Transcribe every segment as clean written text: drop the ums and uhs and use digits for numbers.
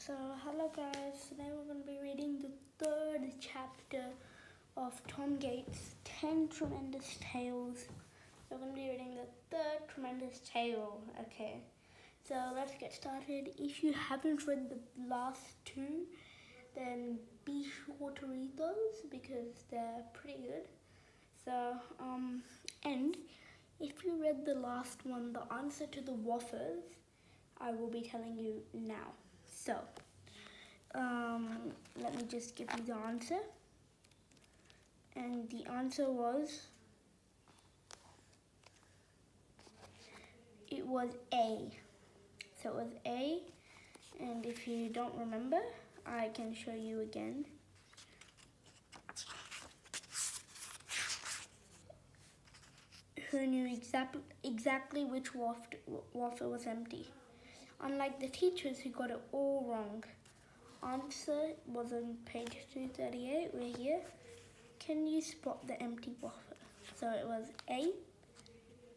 So, hello guys. Today we're going to be reading the third chapter of Tom Gates' 10 Tremendous Tales. We're going to be reading the third tremendous tale. Okay, so let's get started. If you haven't read the last two, then be sure to read those because they're pretty good. So, and if you read the last one, the answer to the waffles, I will be telling you now. So, let me just give you the answer. And the answer was, it was A. So it was A, and if you don't remember, I can show you again. Who knew exactly which waffle was empty? Unlike the teachers who got it all wrong. Answer was on page 238. We're here. Can you spot the empty waffle? So it was A.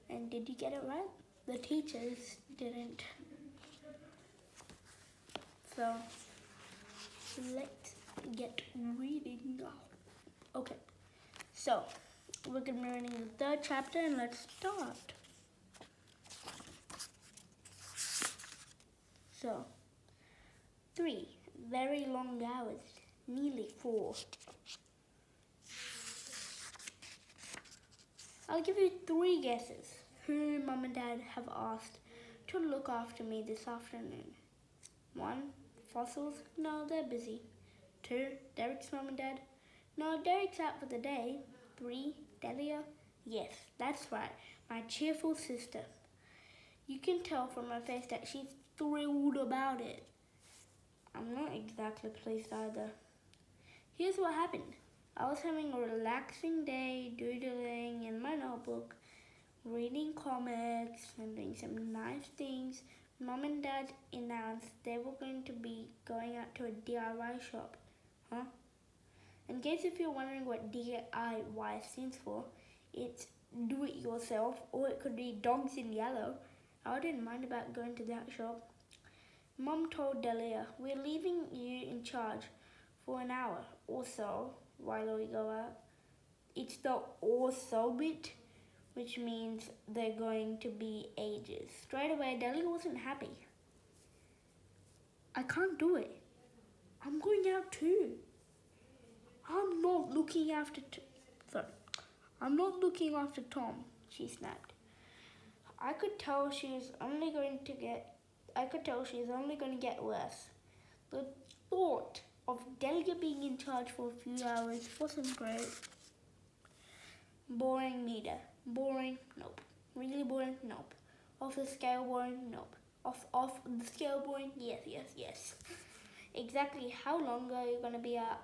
And did you get it right? The teachers didn't. So let's get reading now. Okay. So we're going to be reading the third chapter and let's start. So, 3 very long hours, nearly 4. I'll give you 3 guesses who Mum and Dad have asked to look after me this afternoon. 1, Fossils. No, they're busy. 2, Derek's Mum and Dad. No, Derek's out for the day. 3, Delia. Yes, that's right, my cheerful sister. You can tell from her face that she's thrilled about it. I'm not exactly pleased either. Here's what happened. I was having a relaxing day, doodling in my notebook, reading comics and doing some nice things. Mum and Dad announced they were going to be going out to a DIY shop. Huh? In case if you're wondering what DIY stands for, it's do it yourself, or it could be dogs in yellow. I didn't mind about going to that shop. Mum told Delia, we're leaving you in charge for an hour or so while we go out. It's the or so bit, which means they're going to be ages. Straight away, Delia wasn't happy. I can't do it. I'm going out too. I'm not looking after Tom, she snapped. I could tell she was only going to get worse. The thought of Delia being in charge for a few hours wasn't great. Boring meter. Boring, nope. Really boring, nope. Off the scale boring, nope. Off the scale boring, yes. Exactly how long are you going to be out?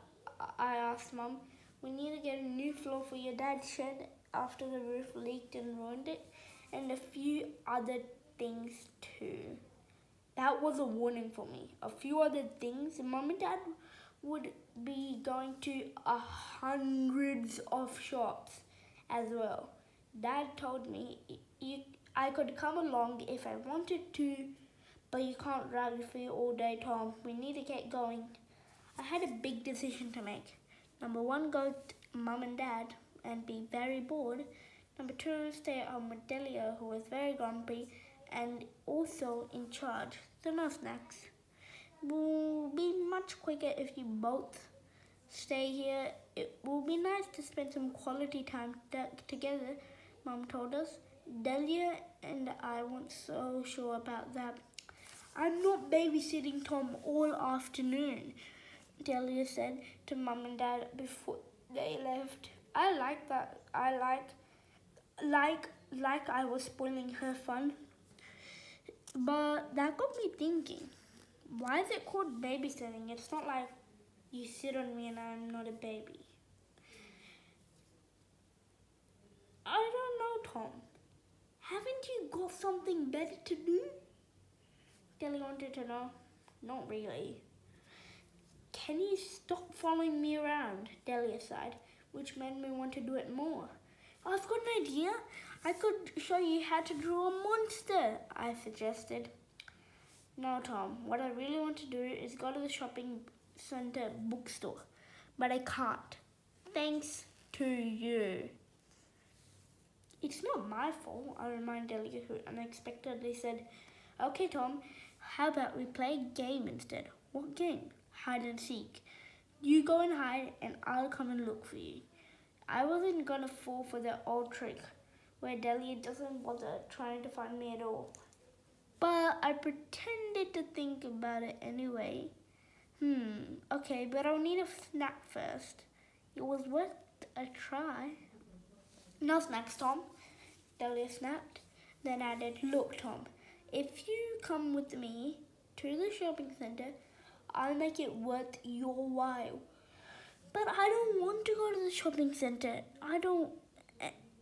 I asked Mum. We need to get a new floor for your dad's shed after the roof leaked and ruined it, and a few other things too. That was a warning for me. A few other things. Mum and Dad would be going to hundreds of shops as well. Dad told me I could come along if I wanted to, but you can't drag your feet all day, Tom. We need to get going. I had a big decision to make. Number 1, go to Mum and Dad and be very bored. Number 2, stay at home with Delia, who was very grumpy and also in charge. So no snacks. Will be much quicker if you both stay here. It will be nice to spend some quality time together, Mum told us. Delia and I weren't so sure about that. I'm not babysitting Tom all afternoon, Delia said to Mum and Dad before they left. I like that. I like I was spoiling her fun. But that got me thinking, why is it called babysitting? It's not like you sit on me and I'm not a baby. I don't know, Tom. Haven't you got something better to do? Delia wanted to know. Not really. Can you stop following me around? Delia sighed, which made me want to do it more. I've got an idea. I could show you how to draw a monster, I suggested. No, Tom. What I really want to do is go to the shopping center bookstore, but I can't. Thanks to you. It's not my fault, I remind Delia, who unexpectedly said, Okay, Tom, how about we play a game instead? What game? Hide and seek. You go and hide, and I'll come and look for you. I wasn't gonna fall for the old trick where Delia doesn't bother trying to find me at all. But I pretended to think about it anyway. Okay, but I'll need a snack first. It was worth a try. No snacks, Tom. Delia snapped, then added, Look, Tom, if you come with me to the shopping centre, I'll make it worth your while. But I don't want to go to the shopping centre.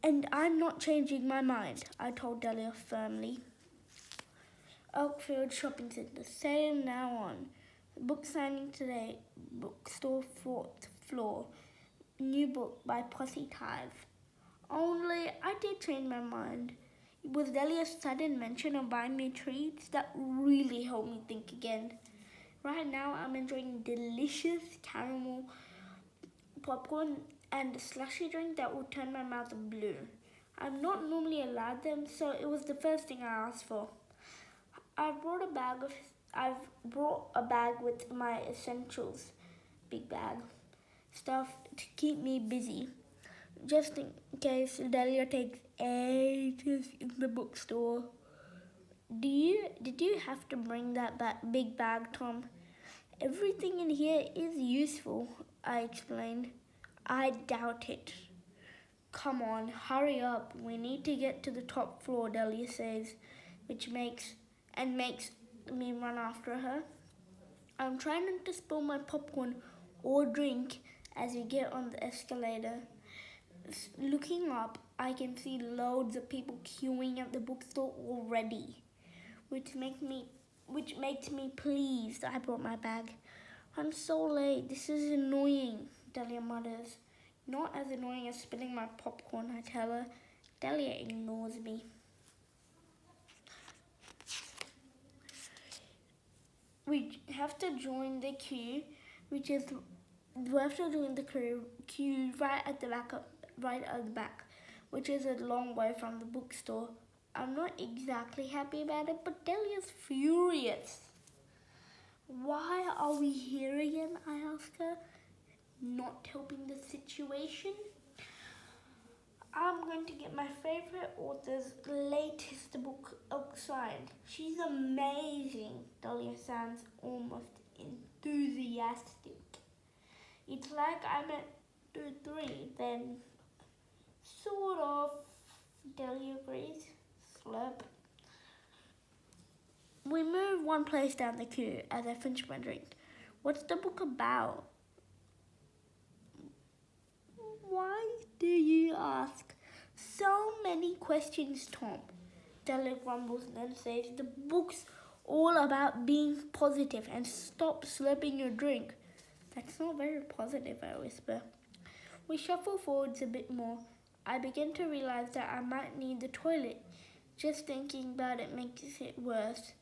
And I'm not changing my mind, I told Delia firmly. Oakfield Shopping Centre, sale now on. Book signing today, bookstore fourth floor. New book by Posse Tive. Only I did change my mind. It was Delia's sudden mention of buying me treats that really helped me think again. Right now, I'm enjoying delicious caramel popcorn and a slushy drink that will turn my mouth blue. I'm not normally allowed them, so it was the first thing I asked for. I've brought a bag with my essentials, big bag, stuff to keep me busy. Just in case Delia takes ages in the bookstore. Did you have to bring that big bag, Tom? Everything in here is useful, I explained. I doubt it. Come on, hurry up. We need to get to the top floor, Delia says, which makes me run after her. I'm trying not to spill my popcorn or drink as we get on the escalator. Looking up, I can see loads of people queuing at the bookstore already, which makes me pleased I brought my bag. I'm so late. This is annoying, Delia mutters. Not as annoying as spilling my popcorn, I tell her. Delia ignores me. We have to join the queue, queue right at the back, which is a long way from the bookstore. I'm not exactly happy about it, but Delia's furious. Why are we here again? I ask her, not helping the situation. I'm going to get my favorite author's latest book signed. She's amazing. Delia sounds almost enthusiastic. It's like I'm at 3, then sort of. Delia agrees. Slurp. We move one place down the queue as I finish my drink. What's the book about? Why do you ask so many questions, Tom? Delia grumbles and then says, The book's all about being positive and stop slurping your drink. That's not very positive, I whisper. We shuffle forwards a bit more. I begin to realize that I might need the toilet. Just thinking about it makes it worse.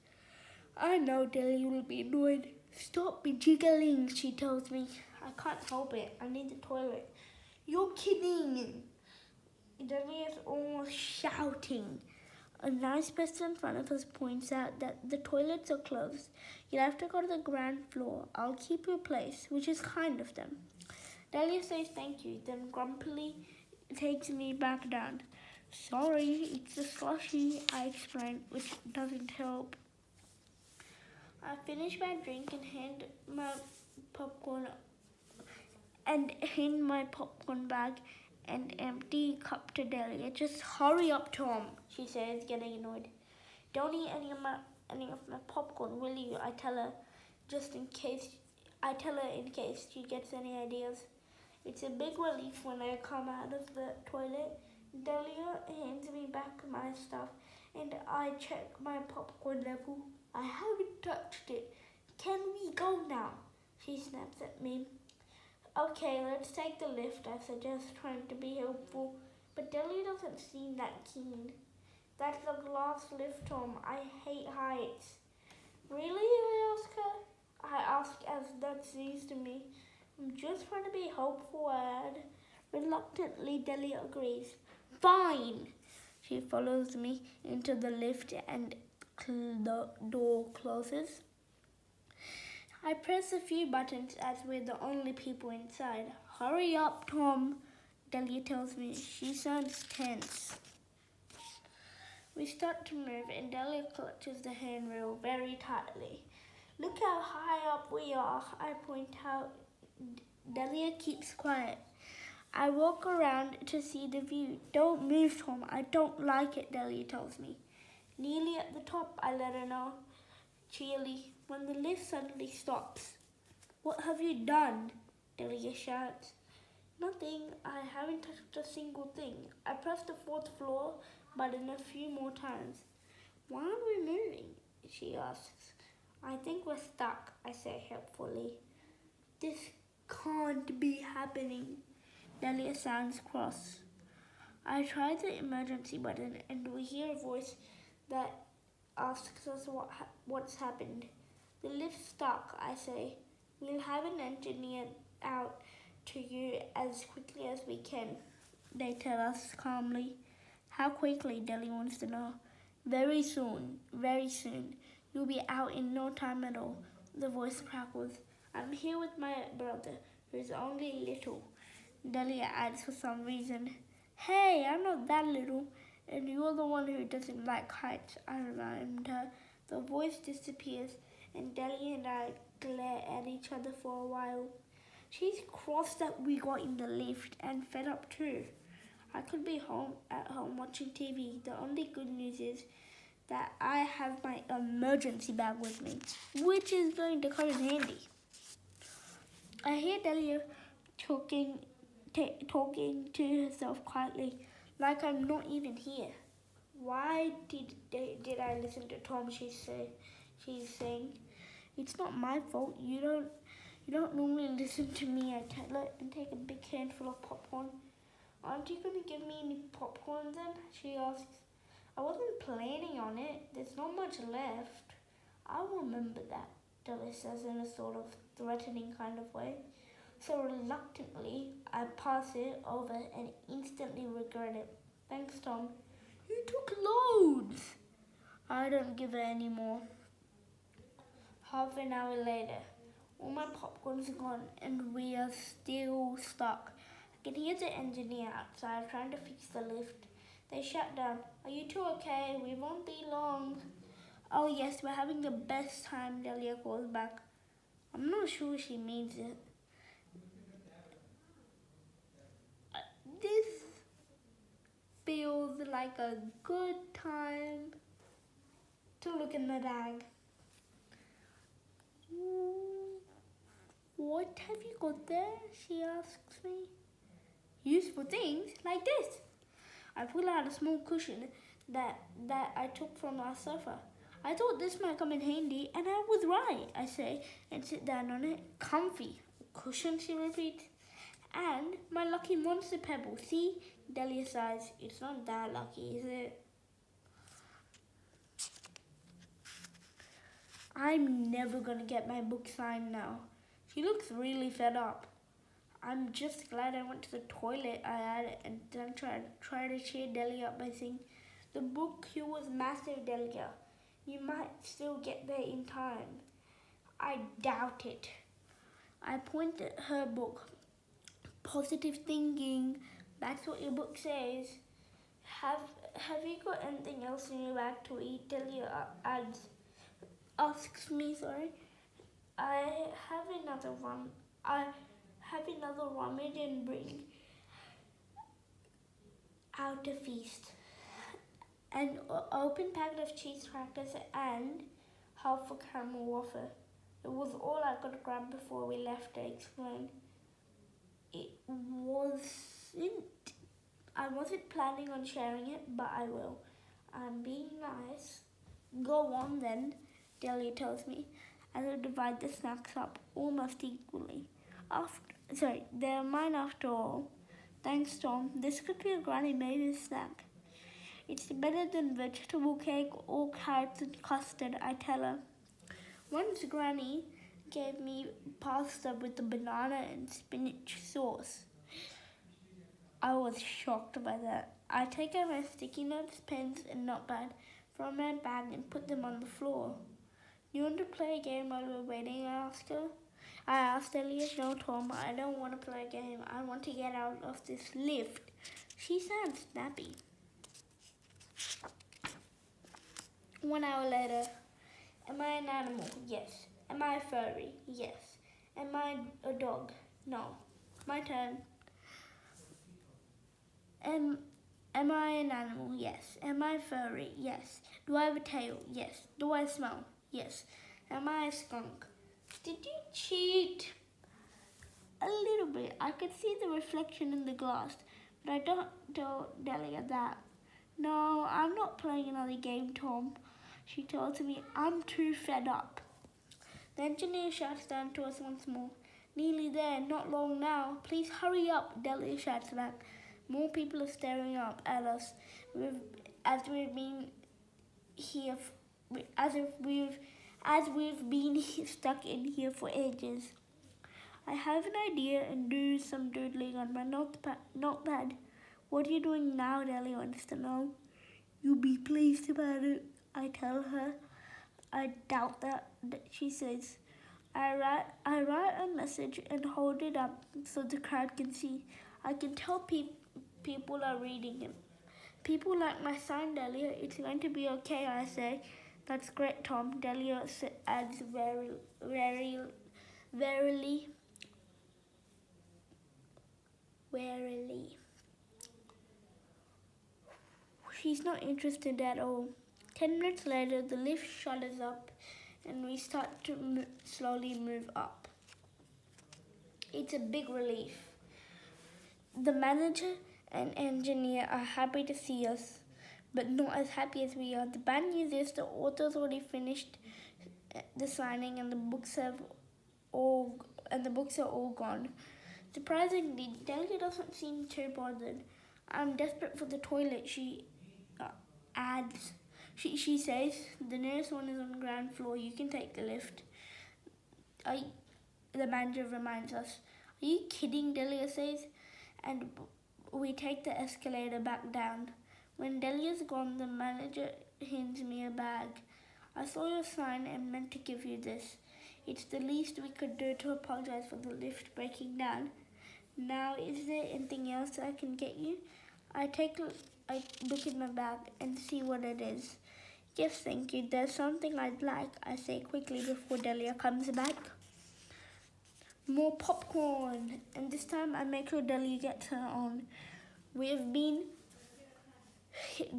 I know Delia will be annoyed. Stop jiggling, she tells me. I can't help it. I need the toilet. You're kidding. Delia is almost shouting. A nice person in front of us points out that the toilets are closed. You'll have to go to the ground floor. I'll keep your place, which is kind of them. Delia says thank you, then grumpily takes me back down. Sorry, it's a slushy, I explain, which doesn't help. I finish my drink and hand my popcorn bag and empty cup to Delia. Just hurry up, Tom, she says, getting annoyed. Don't eat any of my popcorn, will you? I tell her in case she gets any ideas. It's a big relief when I come out of the toilet. Delia hands me back my stuff and I check my popcorn level. I haven't touched it. Can we go now? She snaps at me. Okay, let's take the lift, I suggest, trying to be helpful. But Delia doesn't seem that keen. That's the glass lift, Tom. I hate heights. Really? I ask her. I ask as that's news to me. I'm just trying to be hopeful, I add. Reluctantly, Delia agrees. Fine. She follows me into the lift and the door closes. I press a few buttons as we're the only people inside. Hurry up, Tom, Delia tells me. She sounds tense. We start to move and Delia clutches the handrail very tightly. Look how high up we are, I point out. Delia keeps quiet. I walk around to see the view. Don't move, Tom. I don't like it, Delia tells me. Nearly at the top, I let her know, cheerily, when the lift suddenly stops. What have you done? Delia shouts. Nothing. I haven't touched a single thing. I pressed the fourth floor button a few more times. Why aren't we moving? She asks. I think we're stuck, I say helpfully. This can't be happening. Delia sounds cross. I try the emergency button and we hear a voice that asks us what's happened. The lift's stuck, I say. We'll have an engineer out to you as quickly as we can, they tell us calmly. How quickly, Delia wants to know. Very soon, very soon. You'll be out in no time at all, the voice crackles. I'm here with my brother, who's only little. Delia adds for some reason. Hey, I'm not that little, and you're the one who doesn't like heights, I remind her. The voice disappears, and Delia and I glare at each other for a while. She's cross that we got in the lift and fed up too. I could be at home watching TV. The only good news is that I have my emergency bag with me, which is going to come in handy. I hear Delia talking to herself quietly, like I'm not even here. Why did I listen to Tom? She's saying, it's not my fault. You don't normally listen to me. I tell her and take a big handful of popcorn. Aren't you going to give me any popcorn then? She asks. I wasn't planning on it. There's not much left. I'll remember that, Delia says in a sort of threatening kind of way. So reluctantly, I pass it over and instantly regret it. Thanks, Tom. You took loads. I don't give her any more. Half an hour later, all my popcorn's gone and we are still stuck. I can hear the engineer outside trying to fix the lift. They shout down, are you two okay? We won't be long. Oh yes, we're having the best time, Delia calls back. I'm not sure she means it. This feels like a good time to look in the bag. What have you got there? She asks me. Useful things like this. I pull out a small cushion that I took from our sofa. I thought this might come in handy, and I was right, I say, and sit down on it. Comfy. Cushion, she repeats. And my lucky monster pebble. See? Delia sighs. It's not that lucky, is it? I'm never gonna get my book signed now. She looks really fed up. I'm just glad I went to the toilet, I added, and then tried to cheer Delia up by saying, the book queue was massive, Delia. You might still get there in time. I doubt it. I point at her book. Positive thinking. That's what your book says. Have you got anything else in your bag to eat? Delia asks me, sorry. I have another rummage and bring out a feast. An open packet of cheese crackers and half a caramel waffle. It was all I could grab before we left, I explained. I wasn't planning on sharing it, but I will. I'm being nice. Go on then, Delia tells me, as I divide the snacks up almost equally. They're mine after all. Thanks, Tom. This could be a Granny made snack. It's better than vegetable cake or carrots and custard, I tell her. Once Granny gave me pasta with the banana and spinach sauce. I was shocked by that. I take out my sticky notes, pens, and notepad from my bag and put them on the floor. You want to play a game while we're waiting? I asked her. I asked Elliot. No, Tom, I don't want to play a game. I want to get out of this lift. She sounds snappy. 1 hour later. Am I an animal? Yes. Am I a furry? Yes. Am I a dog? No. My turn. Am I an animal? Yes. Am I furry? Yes. Do I have a tail? Yes. Do I smell? Yes. Am I a skunk? Did you cheat? A little bit. I could see the reflection in the glass, but I don't tell Delia that. No, I'm not playing another game, Tom. She tells me I'm too fed up. The engineer shouts down to us once more. Nearly there, not long now. Please hurry up, Delia shouts back. More people are staring up at us as we've been here, as we've been stuck in here for ages. I have an idea and do some doodling on my notepad. What are you doing now? Delia wants to know. You'll be pleased about it, I tell her. I doubt that, she says. I write a message and hold it up so the crowd can see. I can tell people are reading it. People like my sign, Delia. It's going to be okay, I say. That's great, Tom. Delia adds warily. She's not interested at all. 10 minutes later, the lift shutters up and we start to slowly move up. It's a big relief. The manager and engineer are happy to see us, but not as happy as we are. The bad news is the author's already finished the signing and the books are all gone. Surprisingly, Delia doesn't seem too bothered. I'm desperate for the toilet, she adds. She says, the nearest one is on the ground floor. You can take the lift. The manager reminds us. Are you kidding, Delia says. And we take the escalator back down. When Delia's gone, the manager hands me a bag. I saw your sign and meant to give you this. It's the least we could do to apologize for the lift breaking down. Now, is there anything else I can get you? I look in my bag and see what it is. Yes, thank you. There's something I'd like, I say quickly before Delia comes back. More popcorn. And this time I make sure Delia gets her own. We've been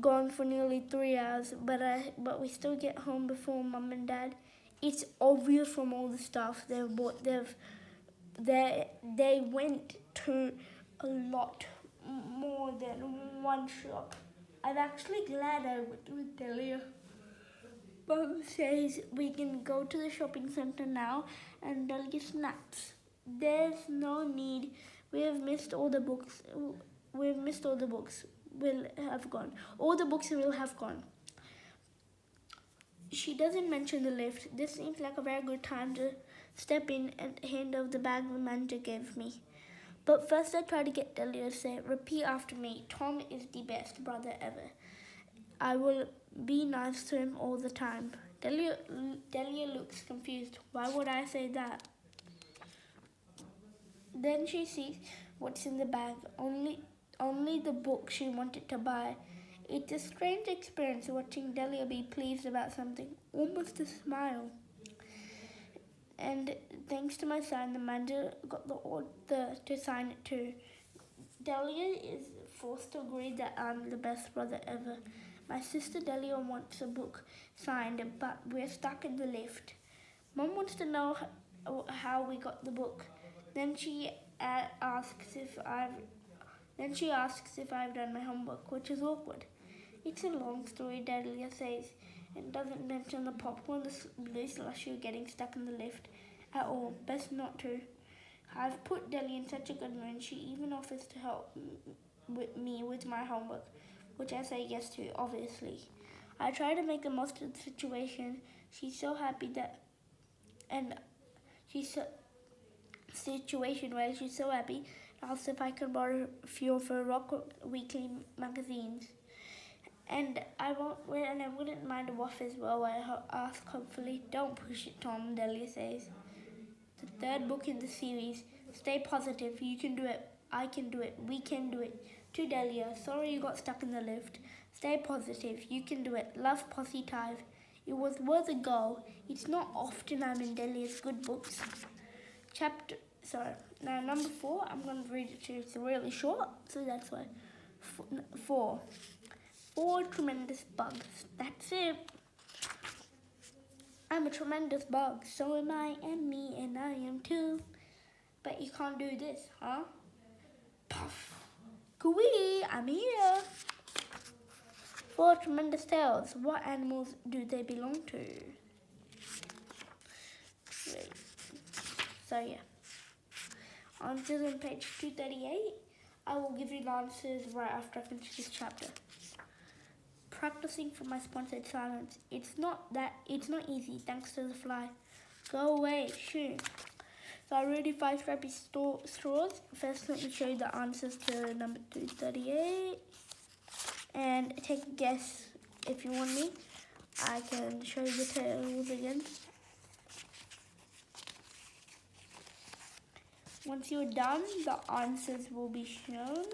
gone for nearly 3 hours, but we still get home before Mum and Dad. It's obvious from all the stuff they've bought. They went to a lot more than one shop. I'm actually glad I went with Delia. Mum says we can go to the shopping center now and they'll get snacks. There's no need. We've missed all the books. Will have gone. All the books will have gone. She doesn't mention the lift. This seems like a very good time to step in and hand over the bag the manager gave me. But first I try to get Delia to say, repeat after me, Tom is the best brother ever. I will be nice to him all the time. Delia looks confused. Why would I say that? Then she sees what's in the bag. Only the book she wanted to buy. It's a strange experience watching Delia be pleased about something, almost a smile. And thanks to my sign, the manager got the author to sign it too. Delia is forced to agree that I'm the best brother ever. My sister Delia wants a book signed, but we're stuck in the lift. Mum wants to know how we got the book. Then she asks if I've done my homework, which is awkward. It's a long story, Delia says, and doesn't mention the popcorn, the blue slushy getting stuck in the lift at all. Best not to. I've put Delia in such a good mood. She even offers to help me with my homework, which I say yes to, obviously. I try to make the most of the situation. She's so happy that and she's so, situation where she's so happy. Asked if I could borrow a few of her Rock Weekly magazines. And I wouldn't mind a waff as well. I ask hopefully. Don't push it, Tom, Delia says. The third book in the series. Stay positive. You can do it. I can do it. We can do it. To Delia. Sorry you got stuck in the lift. Stay positive. You can do it. Love, Positive. It was worth a go. It's not often I'm in Delia's good books. Now number 4, I'm going to read it to you. It's really short, so that's why. 4. 4 tremendous bugs. That's it. I'm a tremendous bug. So am I, and me, and I am too. But you can't do this, huh? Puff. Cooey, I'm here. 4 tremendous tails. What animals do they belong to? Wait. So yeah. Answers on page 238. I will give you the answers right after I finish this chapter. Practicing for my sponsored silence. It's not easy, thanks to the fly. Go away, shoo. So I read 5 stripy straws. First, let me show you the answers to number 238. And take a guess if you want me. I can show you the tails again. Once you're done, the answers will be shown.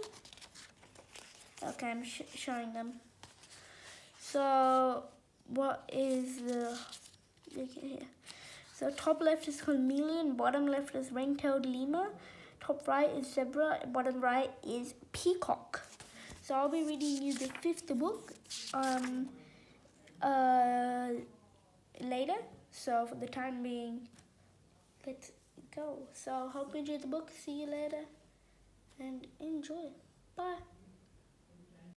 Okay, I'm showing them. So, what is the... Look at here. So, top left is chameleon, bottom left is ring-tailed lemur, top right is zebra, bottom right is peacock. So, I'll be reading you the 5th book later. So, for the time being, let's go. So, hope you enjoyed the book. See you later and enjoy. Bye.